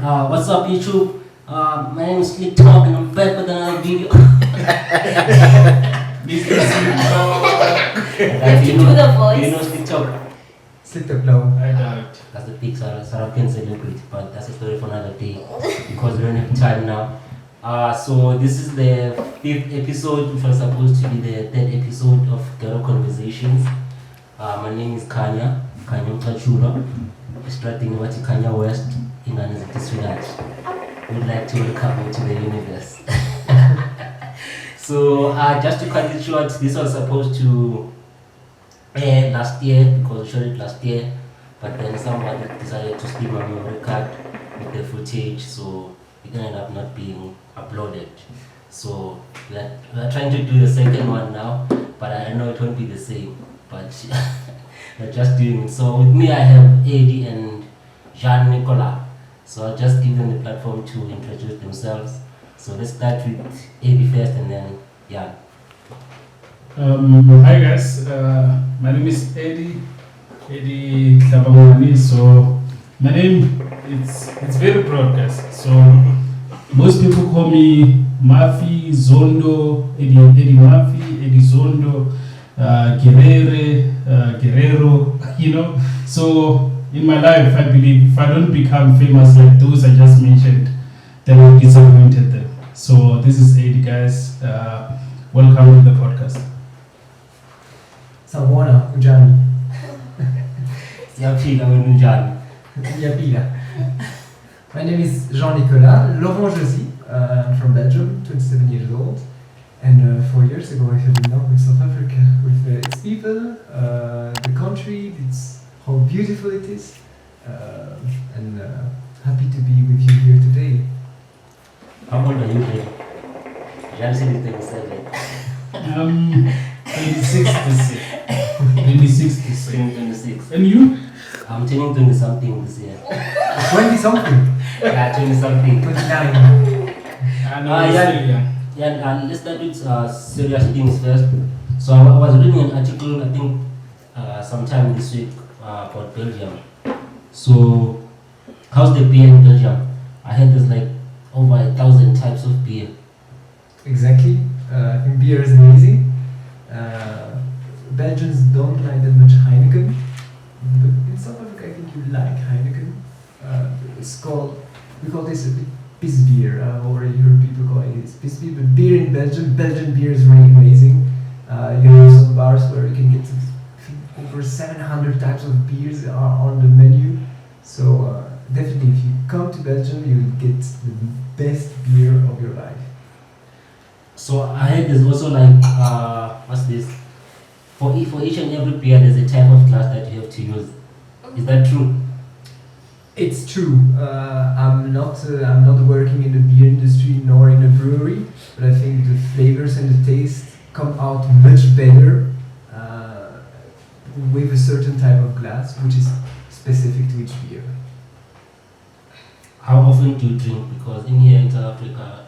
What's up, YouTube? My name is Slick Talk, and I'm back with another video. This is Slick Talk. You know Slick Talk? Slick Talk, no. I doubt. That's the big South African celebrity, but that's a story for another day because we don't have time now. So this is the 5th episode, which was supposed to be the 3rd episode of Ghetto Conversations. My name is Kanya Mtachura, extracting what Kanya West in an disregard. Would like to welcome you to the universe. So just to cut it short, this was supposed to air last year because we shot it last year, but then somebody decided to steal my memory card with the footage, so it ended up not being uploaded. So we're trying to do the second one now, but I know it won't be the same, but we're just doing it. So with me I have Eddie and Jean-Nicolas. So I'll just give them the platform to introduce themselves. So let's start with Ep5 first and then Jan. Hi guys, my name is Eddie Hlabangwane. So my name it's very broad, guys. So most people call me Murphy, Zondo, Eddie Murphy, Eddie Zondo, Guerrero, you know. So in my life, I believe if I don't become famous like those I just mentioned, then I'll be disappointed them. So this is Eddie, guys. Welcome to the podcast. Sawona, Ujani. ZeAfriKa and Jan. Yapila. My name is Jean-Nicolas, Laurent Josi. I'm from Belgium, 27 years old. And 4 years ago I fell in love with South Africa, with its people, the country, how beautiful it is. And happy to be with you here today. How old are you, Eddie? Jan said he's 37. 26 this year. 26 this year. Turning 26. And you? I'm turning 20 something this year. 20 something. Yeah, 20 something. 29. I know you're still young. Yeah, and let's start with serious things first. So I was reading an article, I think, sometime this week about Belgium. So, how's the beer in Belgium? I heard there's like over 1,000 types of beer. Exactly. I think beer is amazing. Belgians don't like that much Heineken. But in South Africa, I think you like Heineken. We call this a piss beer. I've already heard people call it piss beer, but beer in Belgian beer is really amazing. You have some bars where you can get over 700 types of beers are on the menu. So definitely, if you come to Belgium, you will get the best beer of your life. So I heard there's also like, what's this? For each and every beer, there's a type of glass that you have to use. Is that true? It's true. I'm not working in the beer industry nor in a brewery, but I think the flavors and the taste come out much better with a certain type of glass, which is specific to each beer. How often do you drink? Because in here in South Africa,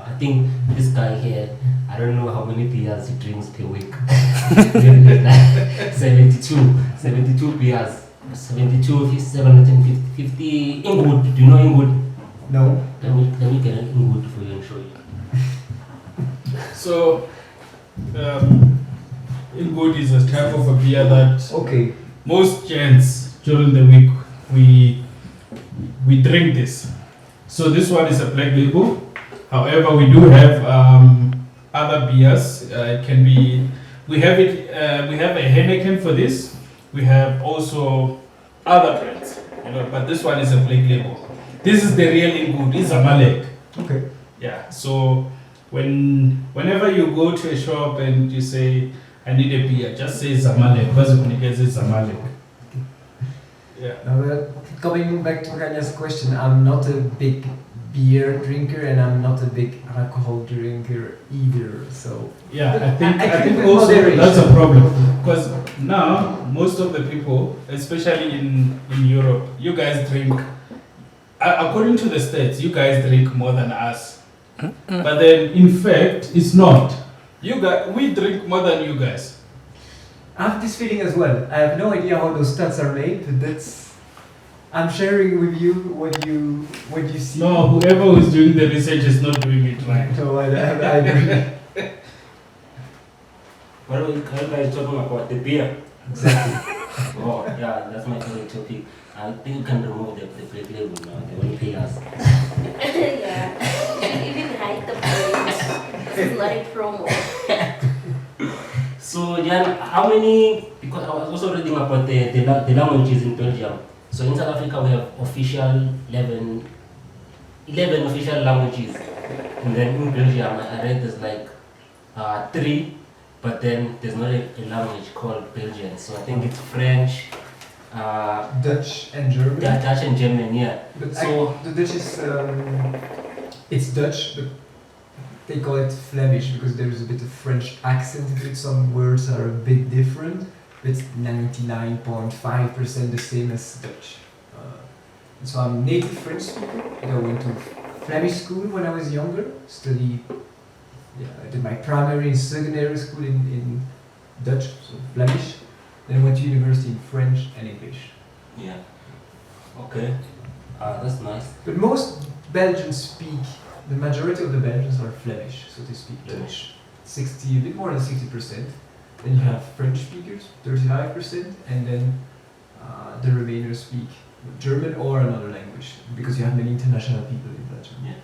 I think this guy here, I don't know how many beers he drinks per week. 72 beers. 72, 750 Ingwood. Do you know Ingwood? No. Let me get an Ingwood for you and show you. So, Ingwood is a type of a beer that most gents during the week we drink this. So this one is a black label. However, we do have other beers. It can be we have a Heineken for this. We have also other brands, you know, but this one is a black label. This is the real Ingwood. It's a Malek. Okay. Yeah. So whenever you go to a shop and you say, I need a beer, just say Zamalek, because it's Zamalek. Yeah. Now, coming back to Kanya's question, I'm not a big beer drinker and I'm not a big alcohol drinker either. So yeah, I think with also moderation. that's a problem, because now most of the people, especially in Europe, you guys drink. According to the stats, you guys drink more than us. But then, in fact, it's not. We drink more than you guys. I have this feeling as well. I have no idea how those stats are made, but I'm sharing with you what you see. No, whoever who's doing the research is not doing it right. No, I agree. What are you guys talking about? The beer? Exactly. Oh, yeah, that's my favorite topic. I think you can remove the plate label now. They won't pay us. Yeah. You should even hide the price. This is not a promo. So, Jan, how many? Because I was also reading about the languages in Belgium. So, in South Africa, we have official 11 official languages. And then in Belgium, I read there's like 3, but then there's not a language called Belgian. So, I think it's French, Dutch and German. Dutch and German, yeah. But So the Dutch is it's Dutch, but they call it Flemish because there's a bit of French accent in it. Some words are a bit different. It's 99.5% the same as Dutch. So I'm native French speaker. I went to Flemish school when I was younger. I did my primary and secondary school in Dutch, so Flemish. Then went to university in French and English. yeah. Okay. That's nice. But most Belgians speak, the majority of the Belgians are Flemish, so they speak Dutch. 60, a bit more than 60%. Then you have French speakers, 35%, and then the remainers speak German or another language, because you have many international people in Belgium. Yeah.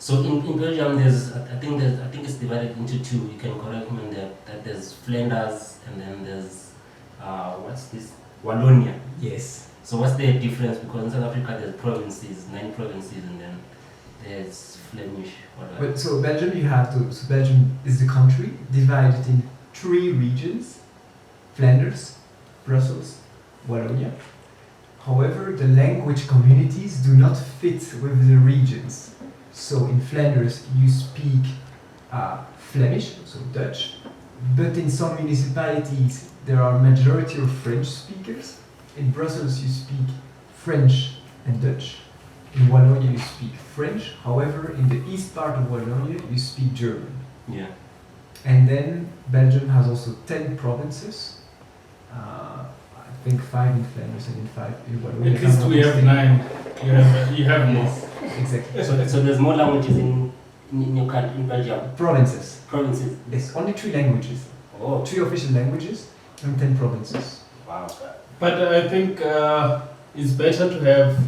So in Belgium, there's I think it's divided into 2. You can correct me on that there's Flanders and then there's what's this? Wallonia. Yes. So what's the difference? Because in South Africa there's provinces, 9 provinces, and then there's Flemish. Well, so Belgium Belgium is the country divided in 3 regions: Flanders, Brussels, Wallonia. However, the language communities do not fit with the regions. So in Flanders you speak Flemish, so Dutch, but in some municipalities there are majority of French speakers. In Brussels you speak French and Dutch. In Wallonia you speak French, however in the east part of Wallonia you speak German. Yeah. And then Belgium has also 10 provinces. I think 5 in Flanders and in 5 in Wallonia. At least we have 9. You have more. Exactly. So there's more languages in your country, in Belgium. Provinces. Provinces. There's only 3 languages. Oh. 3 official languages and 10 provinces. Wow. But I think it's better to have.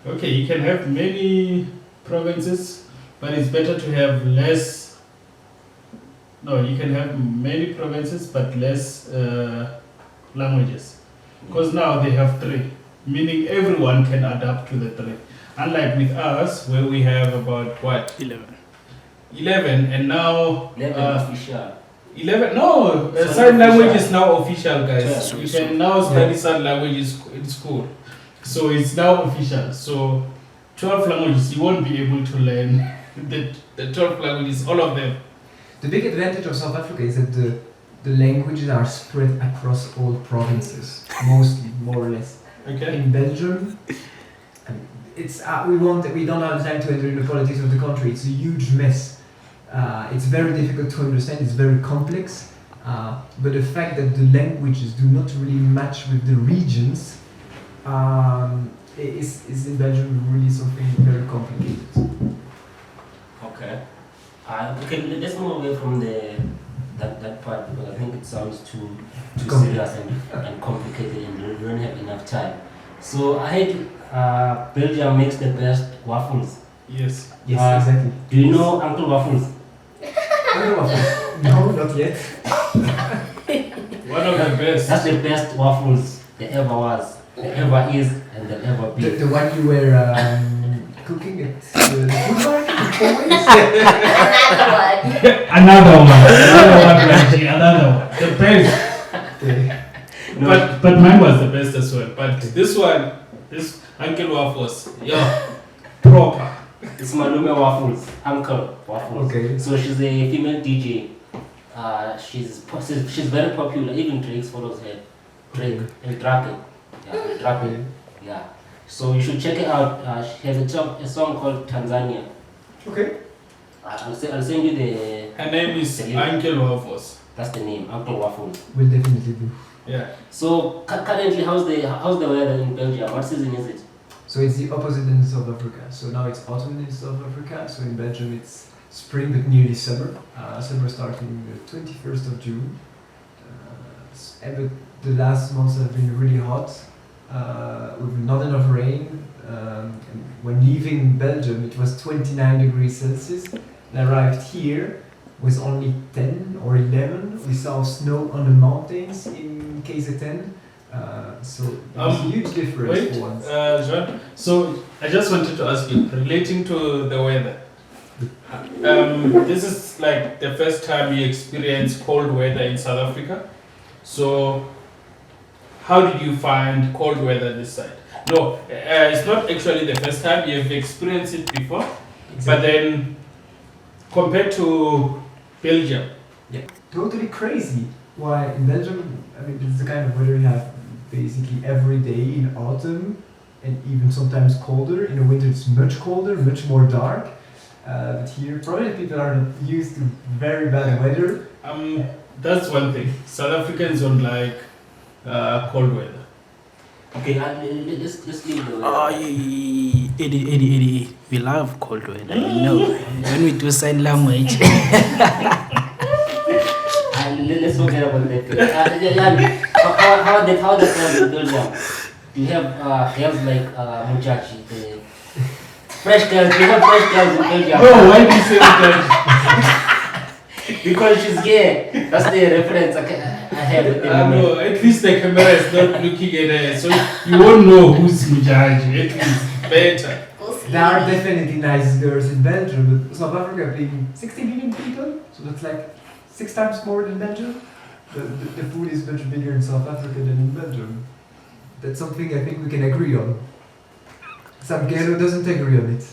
Okay, you can have many provinces, but it's better to have less. No, you can have many provinces but less languages, because now they have 3, meaning everyone can adapt to the 3. Unlike with us, where we have about what 11, and now 11 official. 11. No, So sign language official. is now official, guys. Yeah. You can now study sign language in school, so it's now official. So 12 languages, you won't be able to learn the 12 languages, all of them. The big advantage of South Africa is that the languages are spread across all provinces, mostly, more or less. Okay. In Belgium, it's we don't have time to enter into the politics of the country. It's a huge mess. It's very difficult to understand. It's very complex. But the fact that the languages do not really match with the regions is in Belgium really something very complicated. Okay. Okay, let's move away from that part, because I think it sounds too serious and complicated, and we don't have enough time. So I heard Belgium makes the best waffles. Yes. Yes, exactly. Do you know Uncle Waffles? No, not yet. One of the best. That's the best waffles there ever was, there ever is, and there ever be. The one you were cooking at the food market? Another one. Another one. The best. No. But mine was the best as well. But this one, this Uncle Waffles, proper. It's Malume Waffles, Uncle Waffles. Okay. So she's a female DJ. She's very popular. Even Drake follows her. Drake and Drake. Yeah, Drake. Yeah. So you should check it out. She has a song called Tanzania. Okay. I'll send you the. Her name is the link. Uncle Waffles. That's the name, Uncle Waffles. We'll definitely do. Yeah. So currently, how's the weather in Belgium? What season is it? So it's the opposite in South Africa. So now it's autumn in South Africa. So in Belgium it's spring but nearly summer. Summer starting the 21st of June. But the last months have been really hot with not enough rain. And when leaving Belgium it was 29 degrees Celsius. And I arrived here with only 10 or 11. We saw snow on the mountains in KZN. So it was a huge difference for once. Jean, so I just wanted to ask you, relating to the weather, this is like the first time you experience cold weather in South Africa. So how did you find cold weather this side? No, it's not actually the first time, you have experienced it before, but then compared to Belgium. Yeah, totally crazy. Why in Belgium, I mean, it's the kind of weather you have basically every day in autumn and even sometimes colder. In the winter it's much colder, much more dark. But here probably people are not used to very bad weather. That's one thing. South Africans don't like cold weather. Okay, let's leave the weather. Oh, Eddie, we love cold weather, you know. When we do sign language. Let's forget about that. How the girls in Belgium? Do you have girls like Mujachi, the fresh girls? Do you have fresh girls in Belgium? No, why do you say that? Because she's gay. That's the reference I have with the No, at least the camera is not looking at her, so you won't know who's Mujachi. At least better. There are definitely nice girls in Belgium, but South Africa being 60 million people, so that's like 6 times more than Belgium. The food is much bigger in South Africa than in Belgium. That's something I think we can agree on. Some girl doesn't agree on it.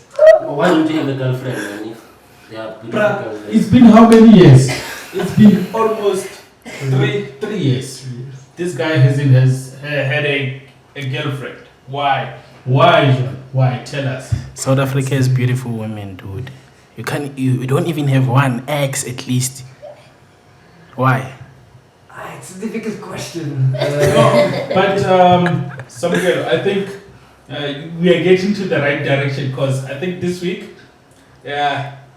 Why don't you have a girlfriend, man? If they are beautiful girls. It's been how many years? It's been almost 3 years. 3 years. This guy has had a girlfriend. Why? Why, Jean? Why? Tell us. South Africa has beautiful women, dude. You don't even have one ex at least. Why? It's a difficult question. But Samuel, I think we are getting to the right direction because I think this week,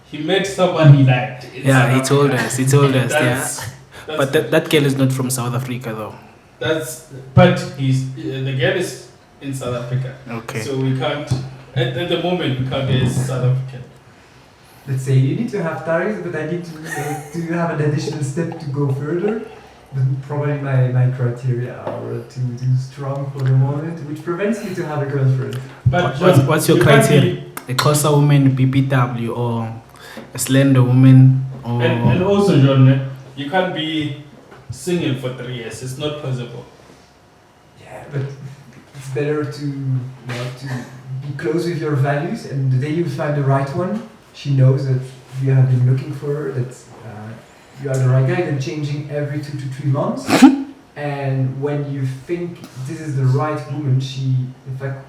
he met someone he liked. Yeah, he told us. That's- But that girl is not from South Africa, though. But the girl is in South Africa. Okay. So we can't, at the moment, we can't get South African. Let's say you need to have ties, but I need to have an additional step to go further. But probably my criteria are too strong for the moment, which prevents me to have a girlfriend. But What's your criteria? A Xhosa woman, BBW, or a slender woman, or And also, John, you can't be single for 3 years. It's not possible. Yeah, but it's better to be close with your values, and the day you find the right one, she knows that you have been looking for her, that you are the right guy, and changing every 2 to 3 months. And when you think this is the right woman, she in fact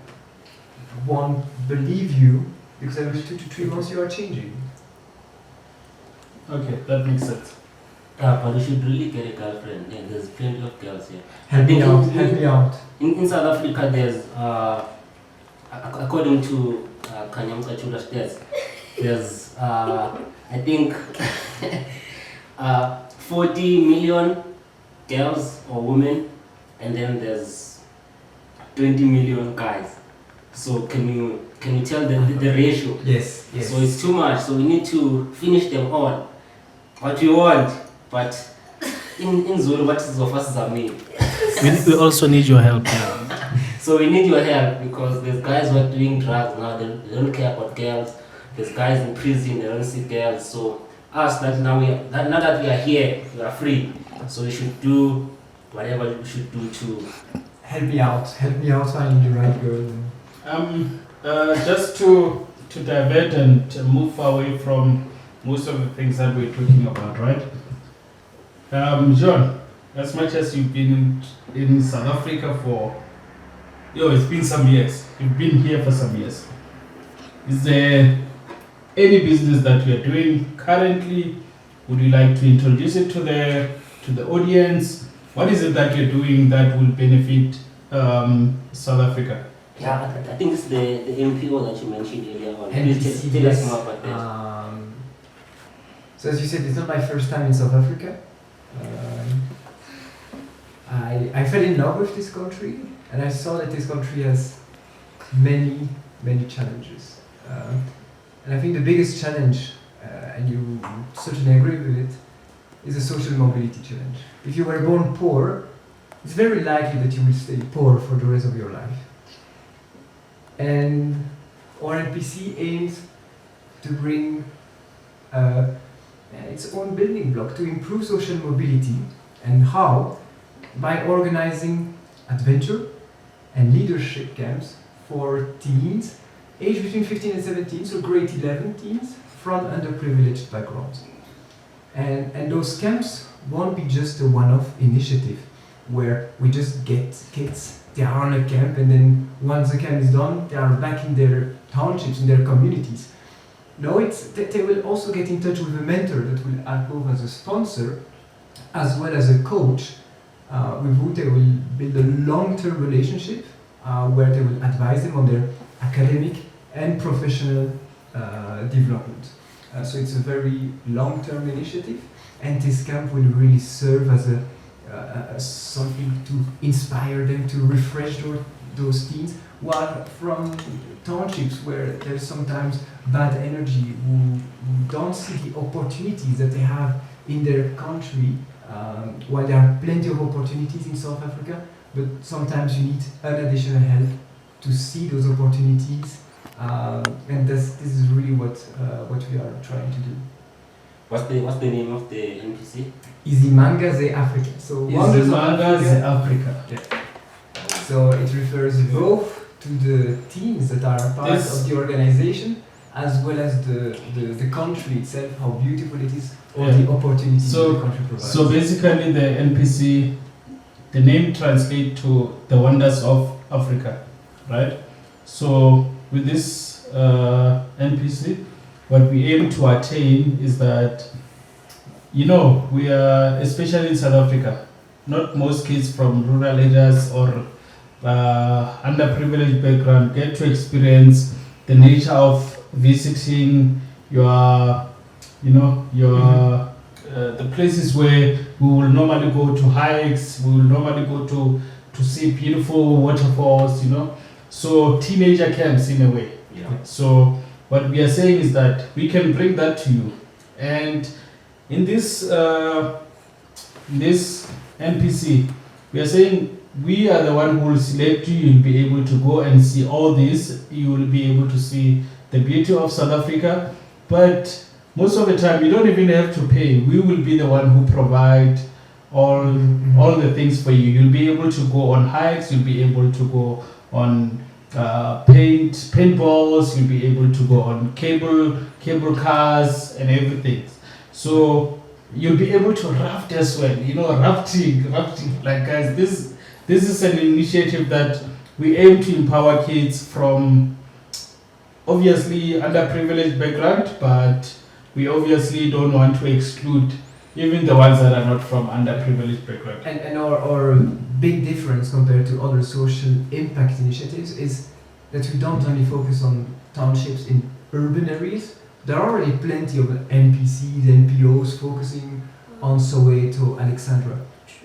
won't believe you because every 2 to 3 months you are changing. Okay, that makes sense. Yeah, but you should really get a girlfriend. Yeah, there's plenty of girls here. Help me out. In South Africa, there's, according to Kanyamka Chula stats, there's, I think, 40 million girls or women, and then there's 20 million guys. So can you tell the ratio? Yes. So it's too much. So we need to finish them all. What we want, but in Zulu, what is of us are made. we also need your help now. So we need your help because there's guys who are doing drugs now. They don't care about girls. There's guys in prison. They don't see girls. So us that now that we are here, we are free. So we should do whatever we should do to Help me out finding the right girl. Just to divert and to move away from most of the things that we're talking about, right? John, as much as you've been in South Africa for, it's been some years. You've been here for some years. Is there any business that you are doing currently? Would you like to introduce it to the to the audience? What is it that you're doing that will benefit South Africa? Yeah, I think it's the MPO that you mentioned earlier on. NPC, Tell us yes. more about that. So as you said, it's not my first time in South Africa. I fell in love with this country, and I saw that this country has many challenges. And I think the biggest challenge, and you certainly agree with it, is the social mobility challenge. If you were born poor, it's very likely that you will stay poor for the rest of your life. And our NPC aims to bring its own building block to improve social mobility. And how? By organizing adventure and leadership camps for teens aged between 15 and 17, so grade 11 teens from underprivileged backgrounds. And those camps won't be just a one-off initiative where we just get kids, they are on a camp, and then once the camp is done, they are back in their townships, in their communities. No, they will also get in touch with a mentor that will act both as a sponsor as well as a coach, with who they will build a long-term relationship where they will advise them on their academic and professional development. So it's a very long-term initiative, and this camp will really serve as a something to inspire them, to refresh those teens, while from townships where there's sometimes bad energy, who don't see the opportunities that they have in their country, while there are plenty of opportunities in South Africa, but sometimes you need an additional help to see those opportunities, and this is really what we are trying to do. What's the name of the NPC? Izimanga ZeAfriKa. So Izimanga ZeAfriKa. Yeah. So it refers both to the teams that are part of the organization, as well as the country itself, how beautiful it is, or the opportunities that the country provides. So basically the NPC, the name translates to the wonders of Africa, right? So with this NPC, what we aim to attain is that, we are, especially in South Africa, not most kids from rural areas or underprivileged background get to experience the nature of visiting the places where we will normally go to hikes, we will normally go to see beautiful waterfalls, so teenager camps in a way. Yeah. So what we are saying is that we can bring that to you, and in this NPC, we are saying we are the one who will select you. You'll be able to go and see all this. You will be able to see the beauty of South Africa, but most of the time you don't even have to pay. We will be the one who provide all the things for you. You'll be able to go on hikes. You'll be able to go on paintballs. You'll be able to go on cable cars and everything. So you'll be able to raft as well. Rafting. Like guys, this is an initiative that we aim to empower kids from obviously underprivileged background, but we obviously don't want to exclude even the ones that are not from underprivileged background. And our big difference compared to other social impact initiatives is that we don't only focus on townships in urban areas. There are already plenty of NPCs, NPOs focusing on Soweto, Alexandra.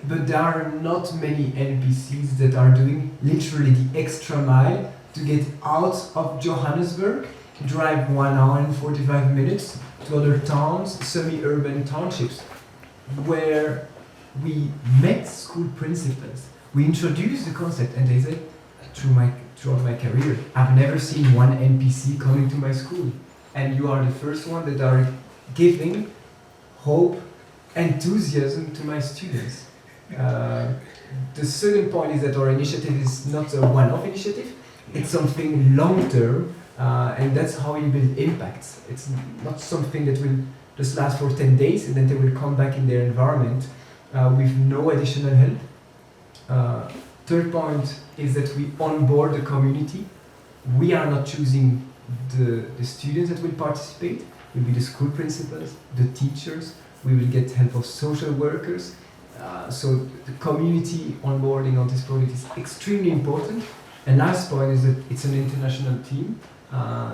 But there are not many NPCs that are doing literally the extra mile to get out of Johannesburg, drive 1 hour and 45 minutes to other towns, semi-urban townships, where we met school principals. We introduced the concept, and they said, throughout my career, I've never seen one NPC coming to my school. And you are the first one that are giving hope, enthusiasm to my students. The second point is that our initiative is not a one-off initiative, it's something long-term, and that's how you build impacts. It's not something that will just last for 10 days and then they will come back in their environment with no additional help. Third point is that we onboard the community. We are not choosing the students that will participate. It will be the school principals, the teachers. We will get help of social workers, So the community onboarding on this project is extremely important. And last point is that it's an international team.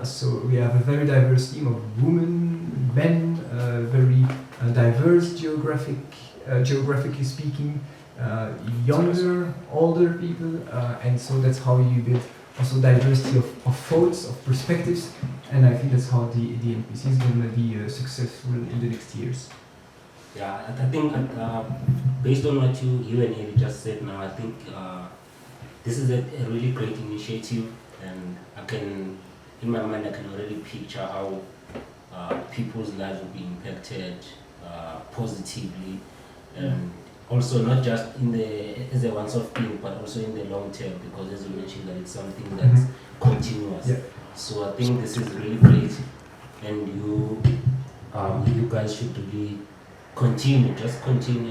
So we have a very diverse team of women, men, very diverse geographically speaking, younger, older people, and so that's how you build also diversity of thoughts, of perspectives, and I think that's how the NPC is going to be successful in the next years. Yeah, I think based on what you and Eli just said now, I think this is a really great initiative, and in my mind, I can already picture how people's lives will be impacted positively, and also not just as a once-off thing, but also in the long term, because as you mentioned, that it's something that's continuous. Yeah. So I think this is really great, and you guys should really continue,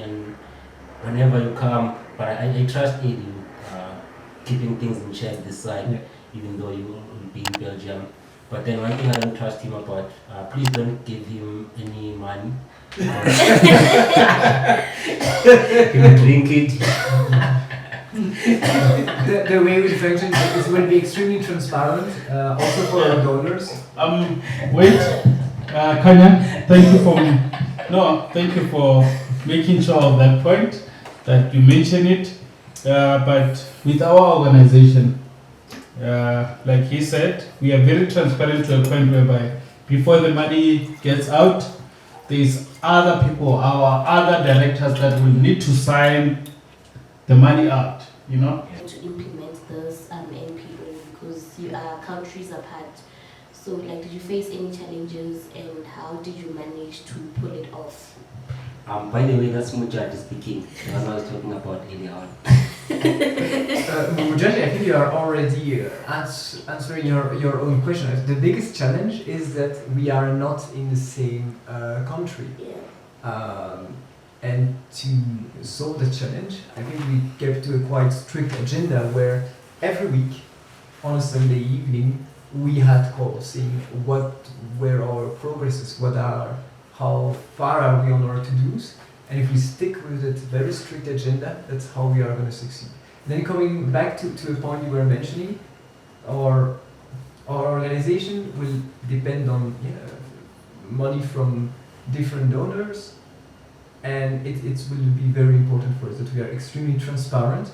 and whenever you come, but I trust in you keeping things in check this side, even though you will be in Belgium. But then one thing I don't trust him about, please don't give him any money. He will drink it. The way we function is will be extremely transparent, also for our donors. Wait, Kanya, thank you for making sure of that point, that you mention it. But with our organization, like he said, we are very transparent to a point whereby before the money gets out, there's other people, our other directors that will need to sign the money out, you know? To implement this NPO, because you are countries apart. So like, did you face any challenges, and how did you manage to pull it off? By the way, that's Mujahid speaking, as I was talking about earlier on. Mujahid, I think you are already answering your own question. The biggest challenge is that we are not in the same country. Yeah. And to solve the challenge, I think we kept to a quite strict agenda where every week on a Sunday evening we had calls saying what were our progresses, how far are we on our to-dos, and if we stick with that very strict agenda, that's how we are going to succeed. Then coming back to a point you were mentioning, our organization will depend on money from different donors, and it will be very important for us that we are extremely transparent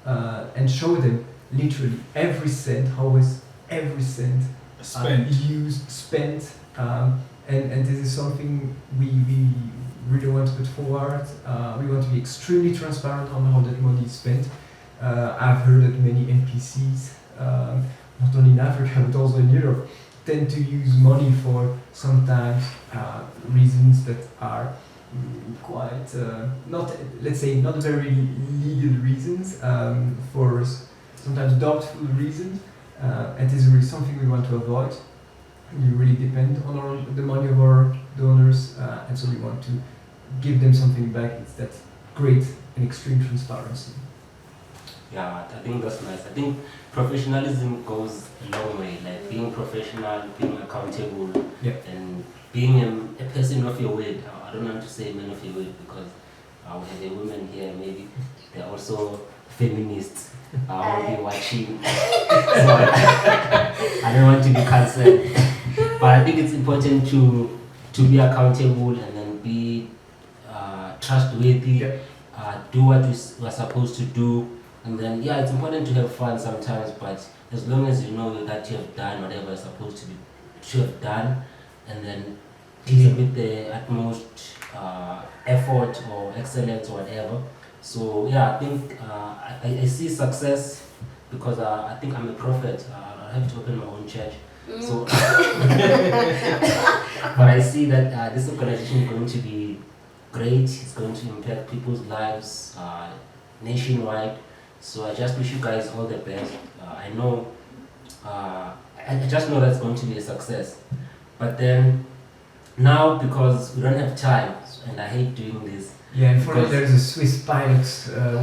and show them literally every cent, how is every cent spent, and this is something we really want to put forward. We want to be extremely transparent on how that money is spent. I've heard that many NPCs, not only in Africa but also in Europe, tend to use money for sometimes reasons that are quite not very legal reasons, for sometimes doubtful reasons, and this is really something we want to avoid. We really depend on the money of our donors, and so we want to give them something back. It's that great and extreme transparency. Yeah, I think that's nice. I think professionalism goes a long way, like being professional, being accountable, and being a person of your word. I don't want to say man of your word because we have a woman here, maybe they're also feminists. I will be watching, so I don't want to be cancelled. But I think it's important to be accountable and then be trustworthy, do what we're supposed to do, and then it's important to have fun sometimes, but as long as you know that you have done whatever you're supposed to have done, and then deal it with the utmost effort or excellence or whatever. So I think I see success because I think I'm a prophet. I have to open my own church. So, but I see that this organization is going to be great. It's going to impact people's lives nationwide. So I just wish you guys all the best. I know, I just know that's going to be a success. But then now, because we don't have time, and I hate doing this. Yeah, and for there's a Swiss pilot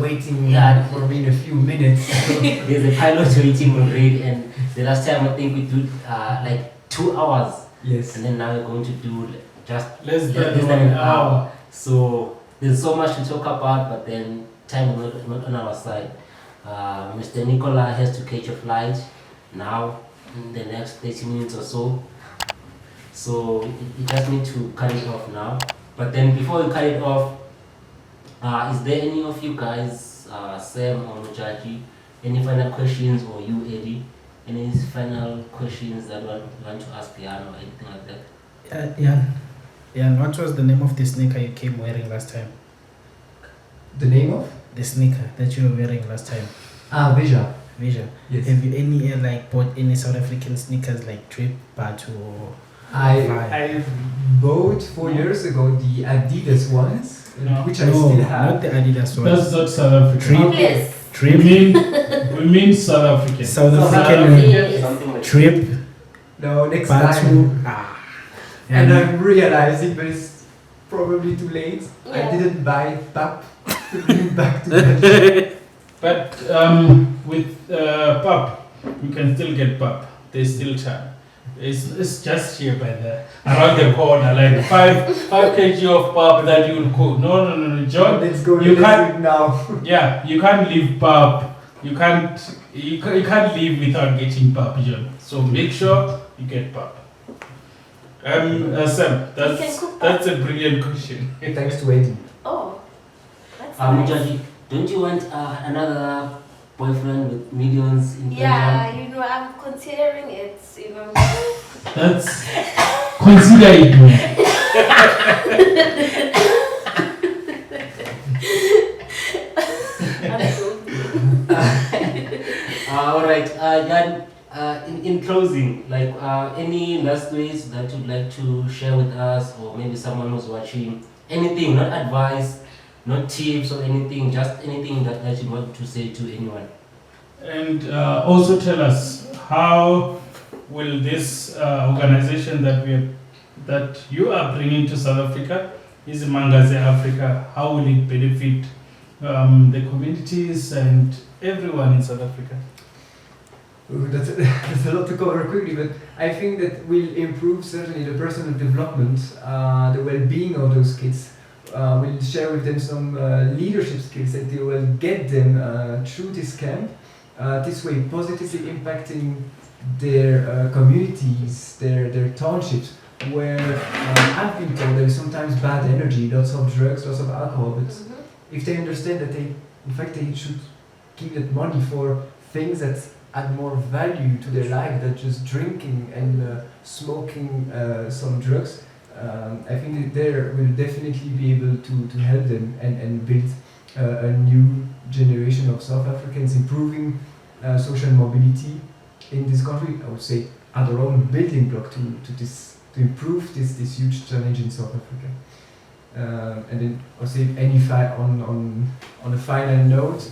waiting for me in a few minutes. There's a pilot waiting already, and the last time I think we did like 2 hours. Yes. And then now we're going to do just less than 1 hour. So there's so much to talk about, but then time is not on our side. Mr. Nicola has to catch a flight now in the next 30 minutes or so. So you just need to cut it off now. But then before we cut it off, is there any of you guys, Sam or Mujaji, any final questions, or you, Eddie, any final questions that you want to ask Jan or anything like that? Jan, what was the name of the sneaker you came wearing last time? The name of? The sneaker that you were wearing last time. Veja. Veja. Yes. Have you bought any South African sneakers like Trip, Batu, or I bought 4 years ago the Adidas ones, which I no, still have. not the Adidas ones. That's not South African. Yes. Trip. We mean South African. South South African Yes. Something like Trip, No, next Batu. time. And Yeah. I'm realizing, but it's probably too late. I Yeah. didn't buy PAP to bring back to Belgium. But with PAP, you can still get PAP. There's still time. It's just here by around the corner, like 5 kg of PAP that you'll cook. No, John. Let's go You next can't- week now. Yeah, you can't leave PAP. You can't leave without getting PAP, John. So make sure you get PAP. Sam, can cook that's a brilliant question. Thanks to Eddie. Oh, that's nice. Mujaji, don't you want another boyfriend with millions in Yeah, I'm considering it. That's consider it. All right, Jan. In closing, like any last ways that you'd like to share with us, or maybe someone who's watching, anything, not advice, not tips or anything, just anything that you want to say to anyone. And also tell us, how will this organization that you are bringing to South Africa, Izimanga ZeAfriKa, how will it benefit the communities and everyone in South Africa? Ooh, that's a lot to cover quickly, but I think that will improve certainly the personal development, the well-being of those kids. We'll share with them some leadership skills that they will get them through this camp. This way, positively impacting their communities, their townships, where I've been told there is sometimes bad energy, lots of drugs, lots of alcohol. But if they understand that they should give that money for things that add more value to their life than just drinking and smoking some drugs, I think that there will definitely be able to help them and build a new generation of South Africans, improving social mobility in this country. I would say are their own building block to improve this huge challenge in South Africa. And then I'll say on a final note.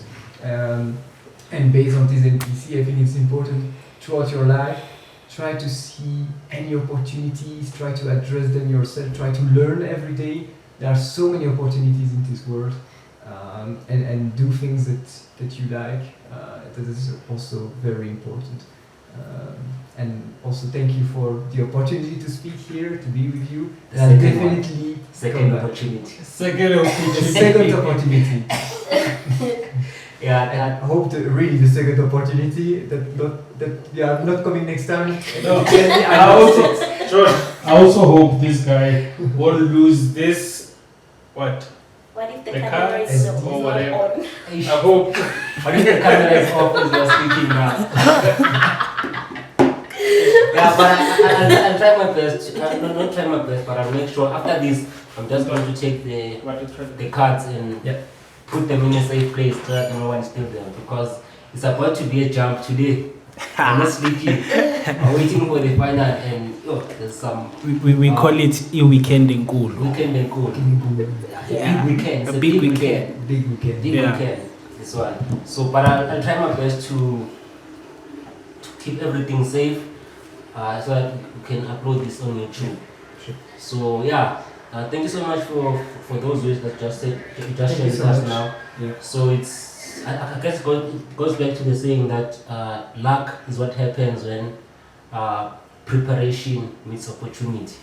And based on this NPC, I think it's important throughout your life, try to see any opportunities, try to address them yourself, try to learn every day. There are so many opportunities in this world, and do things that you like. That is also very important. And also thank you for the opportunity to speak here, to be with you. And definitely Second opportunity. Second opportunity. Yeah, I hope really the second opportunity that we are not coming next time. No. I I also hope this guy won't lose this. What? What if the The camera cards is or not whatever. on? I hope. What if the camera is off as you're speaking now? Yeah, but I'll try my best. Not try my best, but I'll make sure after this, I'm just going to take the cards and put them in a safe place so that no one steals them, because it's about to be a jump today. I'm not sleeping. I'm waiting for the final, and there's some. We call it a weekend in cool. Weekend and cool. Yeah. Big weekend. It's A big weekend. Big weekend. Big Yeah. weekend. This one. So, but I'll try my best to keep everything safe, so that we can upload this on YouTube. Sure. So yeah. Thank you so much for those ways that you just shared with us now. Yeah. So I guess it goes back to the saying that luck is what happens when preparation meets opportunity.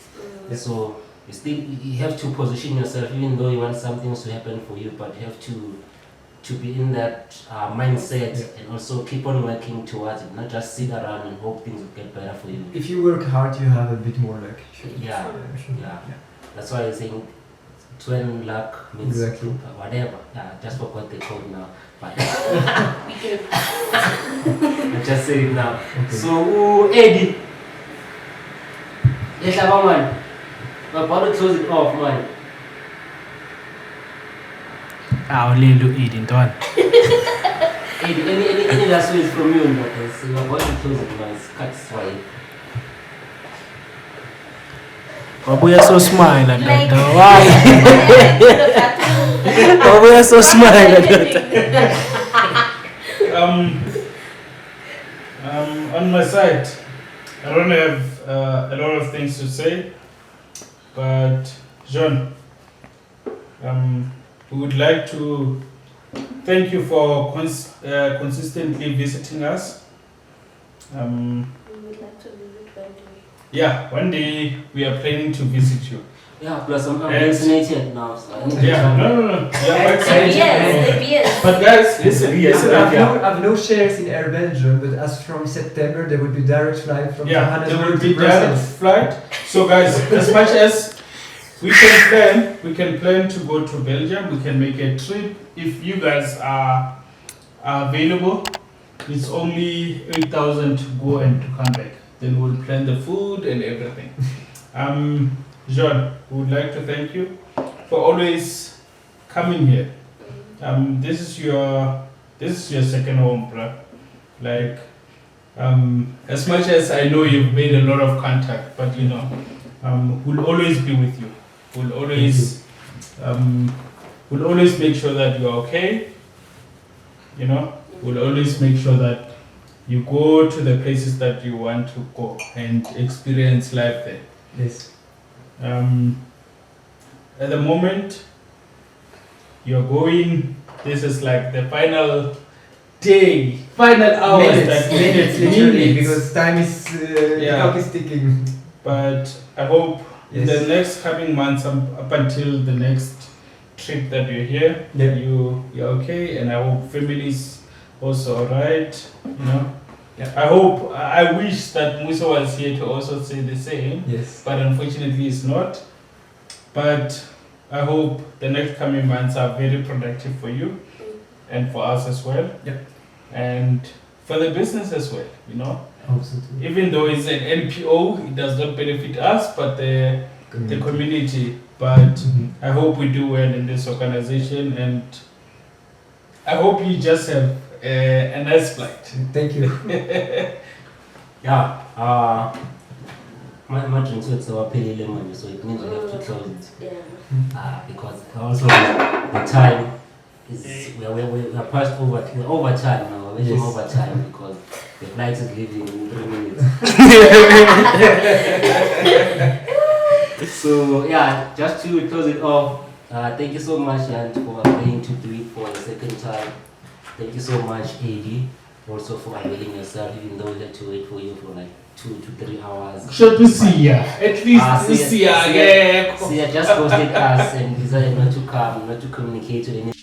So you have to position yourself, even though you want something to happen for you, but you have to be in that mindset and also keep on working towards it, not just sit around and hope things will get better for you. If you work hard, you have a bit more luck. Yeah. That's why I think twin luck means whatever. Yeah, just forgot the code now. But I just say it now. Okay. So, Eddie. Hlabangwane. We're about to close it off, man. I'll leave you eating, don't. Any last words from you? So we're about to close it, man. It's cut swine. Babu, so smile at that. Why? Babu, so smile at that. On my side, I don't have a lot of things to say, but Jean, we would like to thank you for consistently visiting us. We would like to visit one day. Yeah, one day we are planning to visit you. Yeah, plus I'm vaccinated now, so I need to Yeah, no. Yeah, vaccinated. Yes. But guys, listen. I've no shares in Air Belgium, but as from September there would be direct flight from Johannesburg there will to be direct Brussels. flight. So guys, as much as we can plan to go to Belgium, we can make a trip. If you guys are available, it's only 8,000 to go and to come back. Then we'll plan the food and everything. Jean, we would like to thank you for always coming here. This is your second home, bro. Like, as much as I know you've made a lot of contact, but you know, we'll always be with you. We'll always make sure that you're okay. You know, we'll always make sure that you go to the places that you want to go and experience life there. Yes. At the moment, you're going. This is like the final day, final hours. Minutes, literally, because time is the clock is ticking. But I hope in the next coming months, up until the next trip that you're here, you're okay, and I hope family's also alright. You know. Yeah. I wish that Musa was here to also say the same. Yes. But unfortunately, he's not. But I hope the next coming months are very productive for you and for us as well. Yeah. And for the business as well, you know. I hope so too. Even though it's an NPO, it does not benefit us, but the community. But I hope we do well in this organization, and I hope you just have a nice flight. Thank you. My drinks with our pale lemon, so it means we have to close it. Yeah. Because also the time is we're past over. We're over time now. We're waiting over time because the flight is leaving in 3 minutes. So just to close it off, thank you so much, Jan, for agreeing to do it for the second time. Thank you so much, AD, also for availing yourself, even though we had to wait for you for like 2 to 3 hours. Sure to see ya. At least to see ya again. See ya just ghosted us and decided not to come, not to communicate with any.